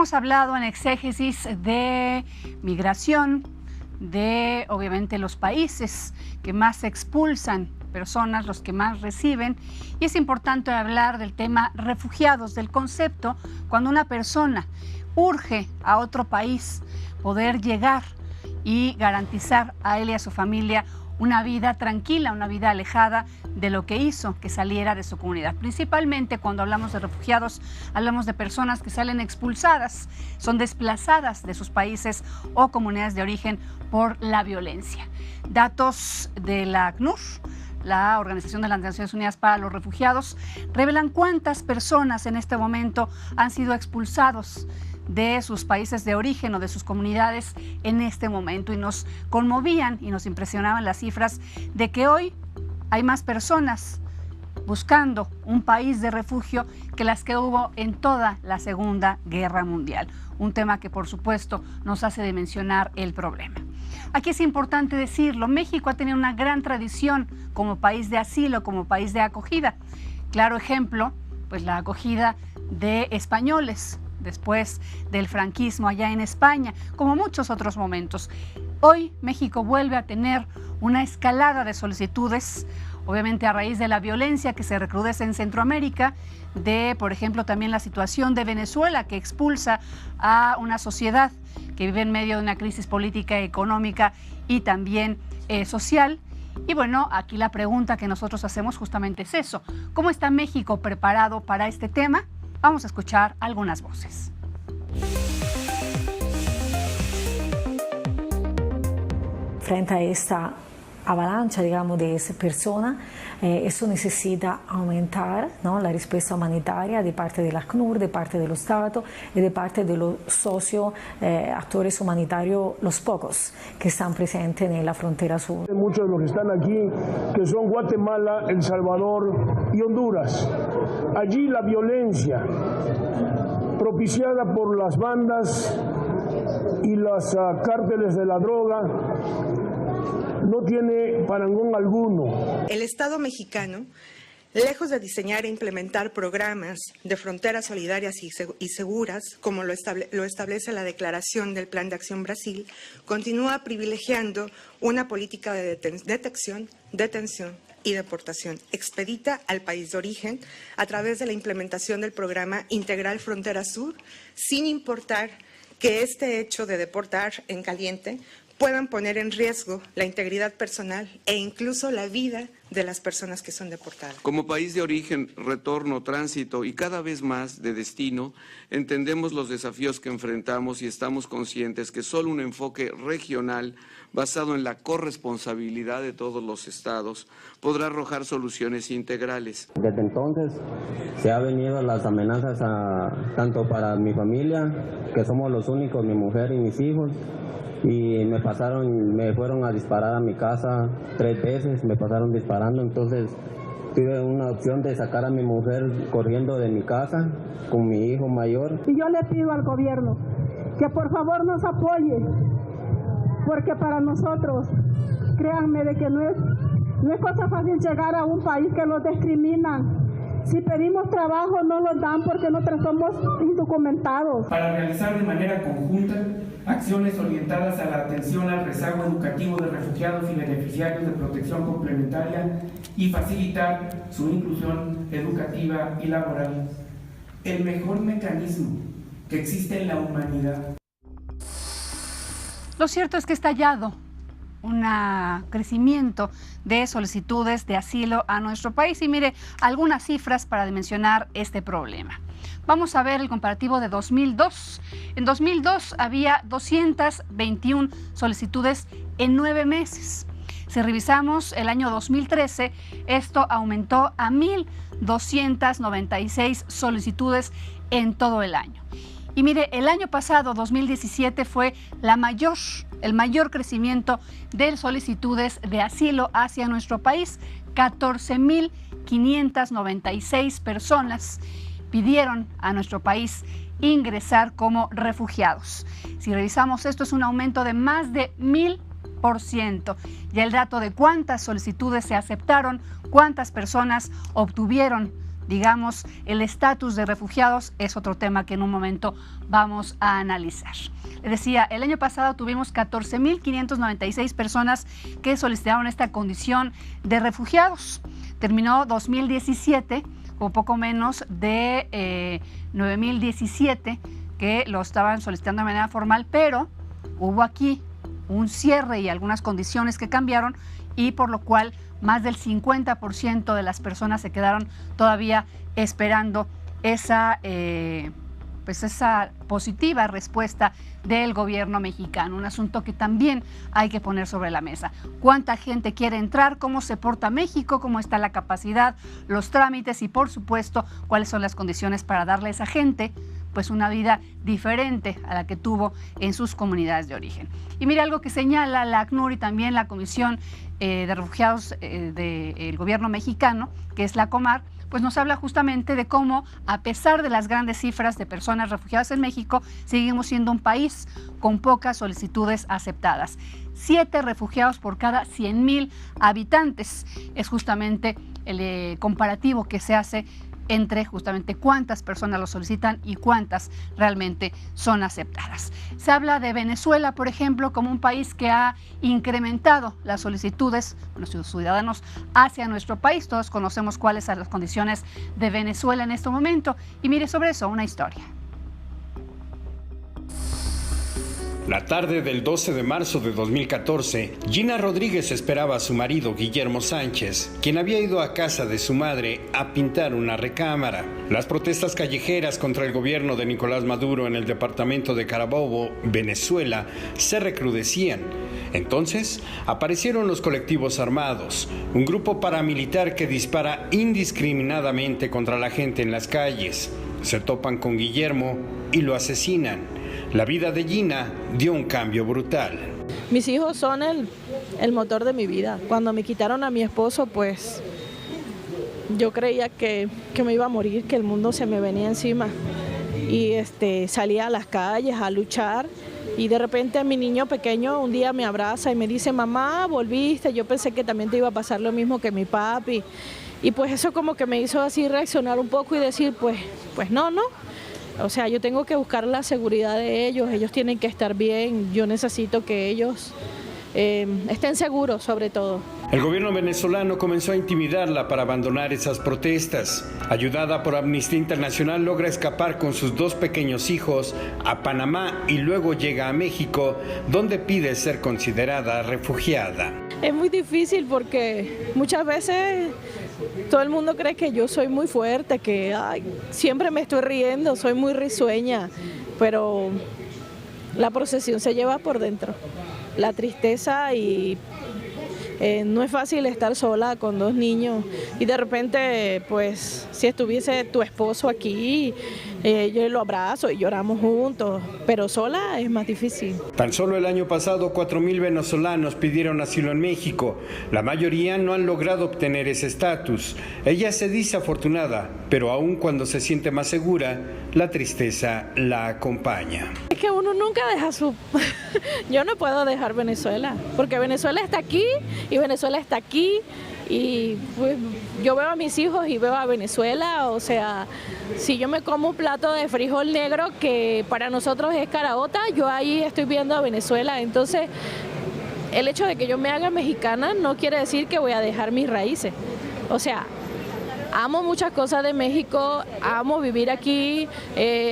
hemos hablado en exégesis de migración, de obviamente los países que más expulsan personas, los que más reciben, y es importante hablar del tema refugiados, del concepto cuando una persona urge a otro país poder llegar y garantizar a él y a su familia una vida tranquila, una vida alejada de lo que hizo que saliera de su comunidad. Principalmente cuando hablamos de refugiados, hablamos de personas que salen expulsadas, son desplazadas de sus países o comunidades de origen por la violencia. Datos de la ACNUR, la Organización de las Naciones Unidas para los Refugiados, revelan cuántas personas en este momento han sido expulsados de sus países de origen o de sus comunidades en este momento, y nos conmovían y nos impresionaban las cifras de que hoy hay más personas buscando un país de refugio que las que hubo en toda la Segunda Guerra Mundial. Un tema que por supuesto nos hace dimensionar el problema. Aquí es importante decirlo, México ha tenido una gran tradición como país de asilo, como país de acogida. Claro ejemplo, pues la acogida de españoles después del franquismo allá en España, como muchos otros momentos. Hoy México vuelve a tener una escalada de solicitudes, obviamente a raíz de la violencia que se recrudece en Centroamérica, de, por ejemplo, también la situación de Venezuela, que expulsa a una sociedad que vive en medio de una crisis política, económica y también social. Y bueno, aquí la pregunta que nosotros hacemos justamente es eso. ¿Cómo está México preparado para este tema? Vamos a escuchar algunas voces. Frente a esta avalancha, digamos, de personas, eso necesita aumentar, ¿no?, la respuesta humanitaria de parte de la ACNUR, de parte de los Estados y de parte de los socios actores humanitarios, los pocos que están presentes en la frontera sur. Muchos de los que están aquí, que son Guatemala, El Salvador y Honduras. Allí la violencia propiciada por las bandas y los cárteles de la droga no tiene parangón alguno. El Estado mexicano, lejos de diseñar e implementar programas de fronteras solidarias y seguras, como lo establece la Declaración del Plan de Acción Brasil, continúa privilegiando una política de detención y deportación expedita al país de origen a través de la implementación del programa Integral Frontera Sur, sin importar que este hecho de deportar en caliente puedan poner en riesgo la integridad personal e incluso la vida de las personas que son deportadas. Como país de origen, retorno, tránsito y cada vez más de destino, entendemos los desafíos que enfrentamos y estamos conscientes que solo un enfoque regional basado en la corresponsabilidad de todos los estados podrá arrojar soluciones integrales. Desde entonces se han venido las amenazas tanto para mi familia, que somos los únicos, mi mujer y mis hijos, y me fueron a disparar a mi casa 3 veces, me pasaron disparando, entonces tuve una opción de sacar a mi mujer corriendo de mi casa con mi hijo mayor. Y yo le pido al gobierno que por favor nos apoye, porque para nosotros, créanme de que no es cosa fácil llegar a un país que los discriminan. Si pedimos trabajo no los dan porque nosotros somos indocumentados. Para realizar de manera conjunta acciones orientadas a la atención al rezago educativo de refugiados y beneficiarios de protección complementaria y facilitar su inclusión educativa y laboral. El mejor mecanismo que existe en la humanidad. Lo cierto es que está hallado un crecimiento de solicitudes de asilo a nuestro país. Y mire, algunas cifras para dimensionar este problema. Vamos a ver el comparativo de 2002. En 2002 había 221 solicitudes en 9 meses. Si revisamos el año 2013, esto aumentó a 1,296 solicitudes en todo el año. Y mire, el año pasado, 2017, fue el mayor crecimiento de solicitudes de asilo hacia nuestro país. 14,596 personas pidieron a nuestro país ingresar como refugiados. Si revisamos esto, es un aumento de más de 1,000%. Y el dato de cuántas solicitudes se aceptaron, cuántas personas obtuvieron digamos, el estatus de refugiados es otro tema que en un momento vamos a analizar. Les decía, el año pasado tuvimos 14.596 personas que solicitaron esta condición de refugiados. Terminó 2017 con poco menos de 9.017 que lo estaban solicitando de manera formal, pero hubo aquí un cierre y algunas condiciones que cambiaron, y por lo cual más del 50% de las personas se quedaron todavía esperando esa positiva respuesta del gobierno mexicano. Un asunto que también hay que poner sobre la mesa. ¿Cuánta gente quiere entrar? ¿Cómo se porta México? ¿Cómo está la capacidad, los trámites y, por supuesto, cuáles son las condiciones para darle a esa gente pues una vida diferente a la que tuvo en sus comunidades de origen? Y mire, algo que señala la ACNUR y también la Comisión de Refugiados del gobierno mexicano, que es la Comar, pues nos habla justamente de cómo, a pesar de las grandes cifras de personas refugiadas en México, seguimos siendo un país con pocas solicitudes aceptadas. 7 refugiados por cada 100,000 habitantes es justamente el comparativo que se hace entre justamente cuántas personas lo solicitan y cuántas realmente son aceptadas. Se habla de Venezuela, por ejemplo, como un país que ha incrementado las solicitudes de nuestros ciudadanos hacia nuestro país. Todos conocemos cuáles son las condiciones de Venezuela en este momento. Y mire, sobre eso una historia. La tarde del 12 de marzo de 2014, Gina Rodríguez esperaba a su marido Guillermo Sánchez, quien había ido a casa de su madre a pintar una recámara. Las protestas callejeras contra el gobierno de Nicolás Maduro en el departamento de Carabobo, Venezuela, se recrudecían. Entonces, aparecieron los colectivos armados, un grupo paramilitar que dispara indiscriminadamente contra la gente en las calles. Se topan con Guillermo y lo asesinan. La vida de Gina dio un cambio brutal. Mis hijos son el motor de mi vida. Cuando me quitaron a mi esposo, pues yo creía que me iba a morir, que el mundo se me venía encima. Y salía a las calles a luchar, y de repente mi niño pequeño un día me abraza y me dice: mamá, volviste. Yo pensé que también te iba a pasar lo mismo que mi papi. Y pues eso como que me hizo así reaccionar un poco y decir, pues no. O sea, yo tengo que buscar la seguridad de ellos tienen que estar bien, yo necesito que ellos estén seguros sobre todo. El gobierno venezolano comenzó a intimidarla para abandonar esas protestas. Ayudada por Amnistía Internacional, logra escapar con sus 2 pequeños hijos a Panamá y luego llega a México, donde pide ser considerada refugiada. Es muy difícil porque muchas veces todo el mundo cree que yo soy muy fuerte, que siempre me estoy riendo, soy muy risueña, pero la procesión se lleva por dentro. La tristeza y no es fácil estar sola con 2 niños y de repente, pues, si estuviese tu esposo aquí, yo lo abrazo y lloramos juntos, pero sola es más difícil. Tan solo el año pasado, 4,000 venezolanos pidieron asilo en México. La mayoría no han logrado obtener ese estatus. Ella se dice afortunada, pero aún cuando se siente más segura, la tristeza la acompaña. Es que uno nunca deja Yo no puedo dejar Venezuela, porque Venezuela está aquí y Venezuela está aquí, y pues yo veo a mis hijos y veo a Venezuela. O sea, si yo me como un plato de frijol negro que para nosotros es caraota, yo ahí estoy viendo a Venezuela. Entonces, el hecho de que yo me haga mexicana no quiere decir que voy a dejar mis raíces. O sea, amo muchas cosas de México, amo vivir aquí,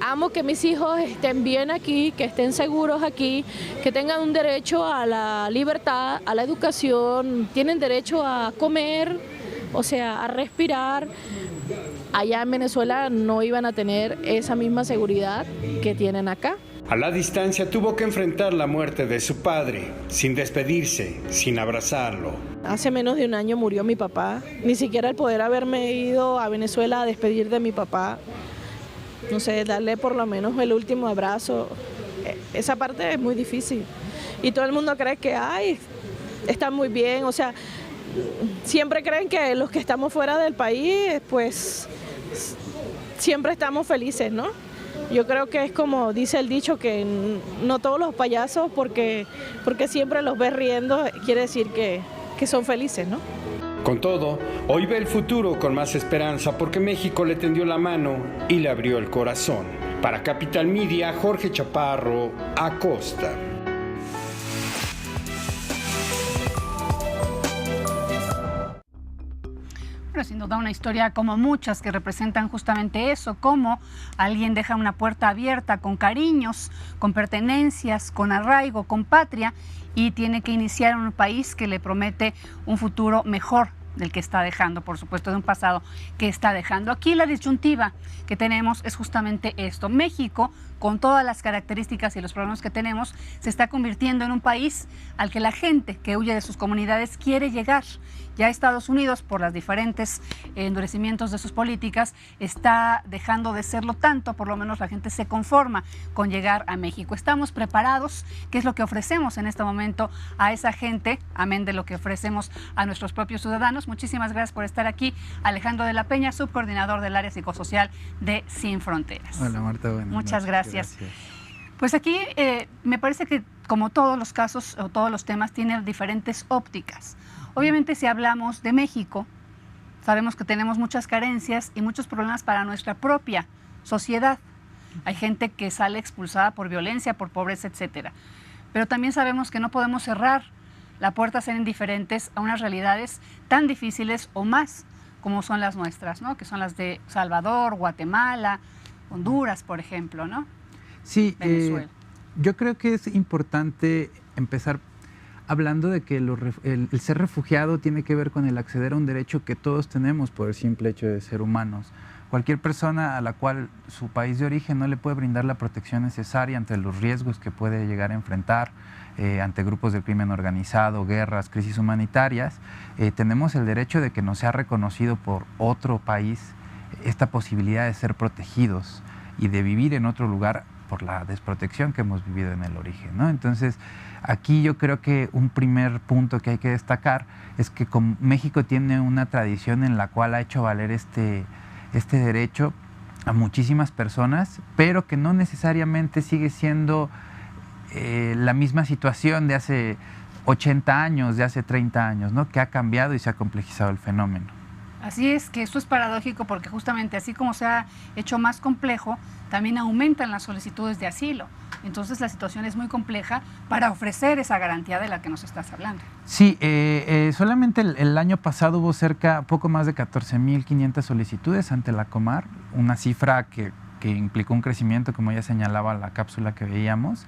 amo que mis hijos estén bien aquí, que estén seguros aquí, que tengan un derecho a la libertad, a la educación, tienen derecho a comer, o sea, a respirar. Allá en Venezuela no iban a tener esa misma seguridad que tienen acá. A la distancia tuvo que enfrentar la muerte de su padre, sin despedirse, sin abrazarlo. Hace menos de un año murió mi papá. Ni siquiera el poder haberme ido a Venezuela a despedir de mi papá, no sé, darle por lo menos el último abrazo, esa parte es muy difícil. Y todo el mundo cree que, está muy bien, o sea, siempre creen que los que estamos fuera del país, pues, siempre estamos felices, ¿no? Yo creo que es como dice el dicho, que no todos los payasos, porque siempre los ves riendo, quiere decir que son felices, ¿no? Con todo, hoy ve el futuro con más esperanza porque México le tendió la mano y le abrió el corazón. Para Capital Media, Jorge Chaparro, Acosta. Sin duda una historia como muchas que representan justamente eso, cómo alguien deja una puerta abierta con cariños, con pertenencias, con arraigo, con patria y tiene que iniciar en un país que le promete un futuro mejor del que está dejando, por supuesto, de un pasado que está dejando. Aquí la disyuntiva que tenemos es justamente esto. México, con todas las características y los problemas que tenemos, se está convirtiendo en un país al que la gente que huye de sus comunidades quiere llegar. Ya Estados Unidos, por los diferentes endurecimientos de sus políticas, está dejando de serlo tanto, por lo menos la gente se conforma con llegar a México. ¿Estamos preparados? ¿Qué es lo que ofrecemos en este momento a esa gente, amén de lo que ofrecemos a nuestros propios ciudadanos? Muchísimas gracias por estar aquí. Alejandro de la Peña, subcoordinador del área psicosocial de Sin Fronteras. Hola Marta, buenas Muchas noches. Gracias. Gracias. Pues aquí me parece que como todos los casos o todos los temas tienen diferentes ópticas. Obviamente si hablamos de México, sabemos que tenemos muchas carencias y muchos problemas para nuestra propia sociedad. Hay gente que sale expulsada por violencia, por pobreza, etcétera. Pero también sabemos que no podemos cerrar la puerta a ser indiferentes a unas realidades tan difíciles o más como son las nuestras, ¿no? Que son las de Salvador, Guatemala, Honduras, por ejemplo, ¿no? Sí, Venezuela. yo creo que es importante empezar hablando de que el ser refugiado tiene que ver con el acceder a un derecho que todos tenemos por el simple hecho de ser humanos. Cualquier persona a la cual su país de origen no le puede brindar la protección necesaria ante los riesgos que puede llegar a enfrentar, ante grupos del crimen organizado, guerras, crisis humanitarias, tenemos el derecho de que nos sea reconocido por otro país esta posibilidad de ser protegidos y de vivir en otro lugar por la desprotección que hemos vivido en el origen, ¿no? Entonces, aquí yo creo que un primer punto que hay que destacar es que México tiene una tradición en la cual ha hecho valer este derecho a muchísimas personas, pero que no necesariamente sigue siendo la misma situación de hace 80 años, de hace 30 años, ¿no? Que ha cambiado y se ha complejizado el fenómeno. Así es que esto es paradójico porque justamente así como se ha hecho más complejo, también aumentan las solicitudes de asilo. Entonces la situación es muy compleja para ofrecer esa garantía de la que nos estás hablando. Sí, solamente el año pasado hubo poco más de 14,500 solicitudes ante la Comar, una cifra que implicó un crecimiento, como ya señalaba la cápsula que veíamos,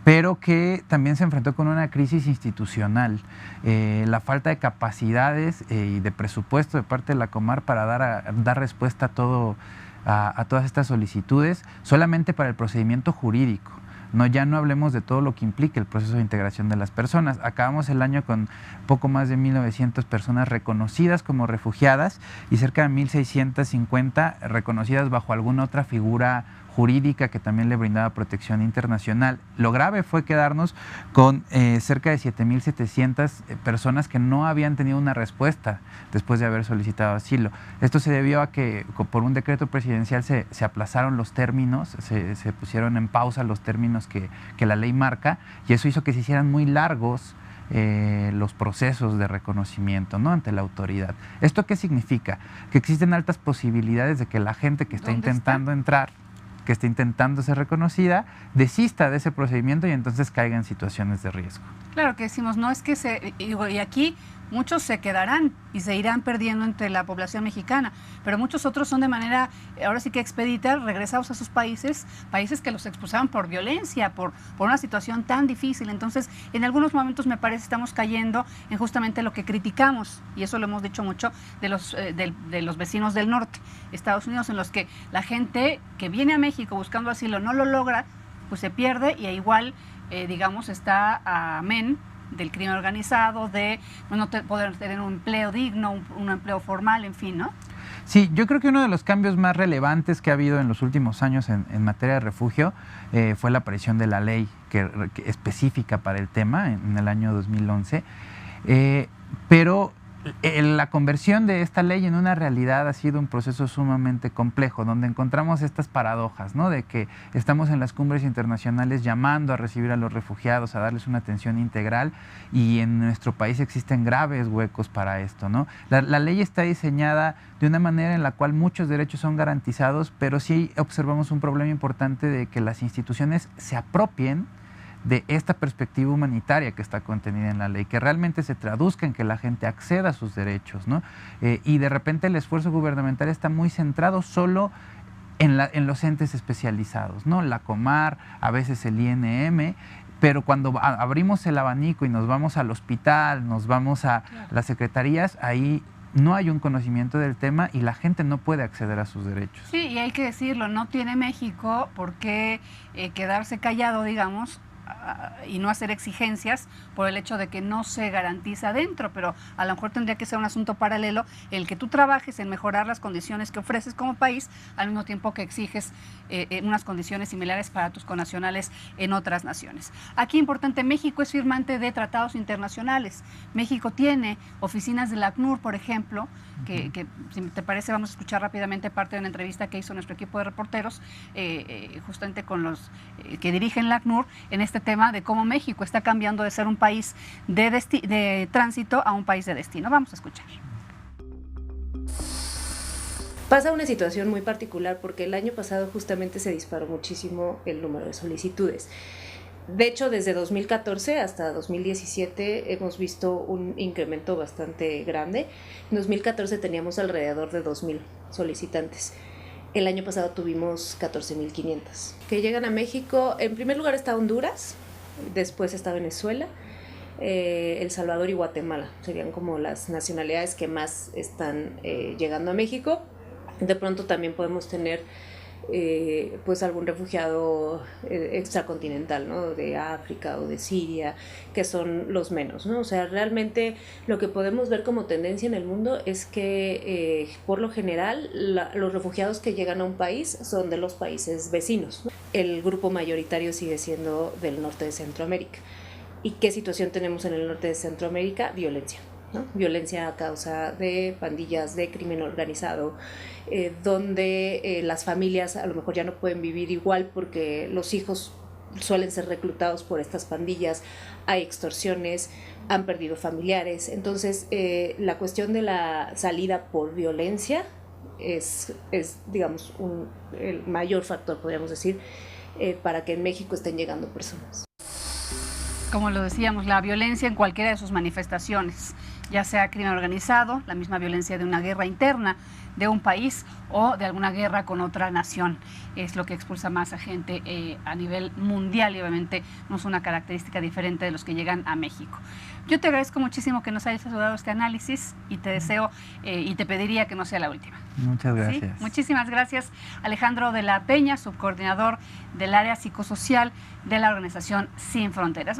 pero que también se enfrentó con una crisis institucional, la falta de capacidades y de presupuesto de parte de la Comar para dar respuesta a todas estas solicitudes, solamente para el procedimiento jurídico. Ya no hablemos de todo lo que implica el proceso de integración de las personas. Acabamos el año con poco más de 1,900 personas reconocidas como refugiadas y cerca de 1,650 reconocidas bajo alguna otra figura jurídica que también le brindaba protección internacional. Lo grave fue quedarnos con cerca de 7,700 personas que no habían tenido una respuesta después de haber solicitado asilo. Esto se debió a que por un decreto presidencial se aplazaron los términos, se pusieron en pausa los términos que la ley marca, y eso hizo que se hicieran muy largos los procesos de reconocimiento, ¿no? Ante la autoridad. ¿Esto qué significa? Que existen altas posibilidades de que la gente que está intentando entrar, que está intentando ser reconocida, desista de ese procedimiento y entonces caiga en situaciones de riesgo. Claro que decimos, no es que y aquí muchos se quedarán y se irán perdiendo entre la población mexicana, pero muchos otros son de manera, ahora sí que expedita, regresados a sus países que los expulsaron por violencia, por una situación tan difícil. Entonces, en algunos momentos me parece estamos cayendo en justamente lo que criticamos, y eso lo hemos dicho mucho, de los vecinos del norte, Estados Unidos, en los que la gente que viene a México buscando asilo no lo logra, pues se pierde y igual, digamos, está amén del crimen organizado, de no poder tener un empleo digno, un empleo formal, en fin, ¿no? Sí, yo creo que uno de los cambios más relevantes que ha habido en los últimos años en materia de refugio fue la aparición de la ley que específica para el tema en el año 2011, pero la conversión de esta ley en una realidad ha sido un proceso sumamente complejo, donde encontramos estas paradojas, ¿no? De que estamos en las cumbres internacionales llamando a recibir a los refugiados, a darles una atención integral, y en nuestro país existen graves huecos para esto, ¿no? La ley está diseñada de una manera en la cual muchos derechos son garantizados, pero sí observamos un problema importante de que las instituciones se apropien de esta perspectiva humanitaria que está contenida en la ley, que realmente se traduzca en que la gente acceda a sus derechos, ¿no? Y de repente el esfuerzo gubernamental está muy centrado solo en los entes especializados, ¿no? La Comar, a veces el INM, pero cuando abrimos el abanico y nos vamos al hospital, nos vamos a las secretarías, ahí no hay un conocimiento del tema y la gente no puede acceder a sus derechos. Sí, y hay que decirlo, no tiene México por qué quedarse callado, digamos, y no hacer exigencias por el hecho de que no se garantiza adentro, pero a lo mejor tendría que ser un asunto paralelo el que tú trabajes en mejorar las condiciones que ofreces como país al mismo tiempo que exiges unas condiciones similares para tus connacionales en otras naciones. Aquí importante, México es firmante de tratados internacionales. México tiene oficinas del ACNUR, por ejemplo, que si te parece vamos a escuchar rápidamente parte de una entrevista que hizo nuestro equipo de reporteros justamente con los que dirigen la ACNUR en este tema de cómo México está cambiando de ser un país de tránsito a un país de destino. Vamos a escuchar. Pasa una situación muy particular porque el año pasado justamente se disparó muchísimo el número de solicitudes. De hecho, desde 2014 hasta 2017 hemos visto un incremento bastante grande. En 2014 teníamos alrededor de 2,000 solicitantes. El año pasado tuvimos 14,500. Que llegan a México, en primer lugar está Honduras, después está Venezuela, El Salvador y Guatemala. Serían como las nacionalidades que más están llegando a México. De pronto también podemos tener pues algún refugiado extracontinental, ¿no? De África o de Siria, que son los menos, ¿no? O sea, realmente lo que podemos ver como tendencia en el mundo es que por lo general los refugiados que llegan a un país son de los países vecinos, ¿no? El grupo mayoritario sigue siendo del norte de Centroamérica. ¿Y qué situación tenemos en el norte de Centroamérica? Violencia, ¿no? Violencia a causa de pandillas, de crimen organizado, donde las familias a lo mejor ya no pueden vivir igual porque los hijos suelen ser reclutados por estas pandillas, hay extorsiones, han perdido familiares. Entonces, la cuestión de la salida por violencia es digamos, el mayor factor, podríamos decir, para que en México estén llegando personas. Como lo decíamos, la violencia en cualquiera de sus manifestaciones, ya sea crimen organizado, la misma violencia de una guerra interna de un país o de alguna guerra con otra nación, es lo que expulsa más a gente a nivel mundial y obviamente no es una característica diferente de los que llegan a México. Yo te agradezco muchísimo que nos hayas ayudado este análisis y te deseo y te pediría que no sea la última. Muchas gracias. ¿Sí? Muchísimas gracias, Alejandro de la Peña, subcoordinador del área psicosocial de la organización Sin Fronteras.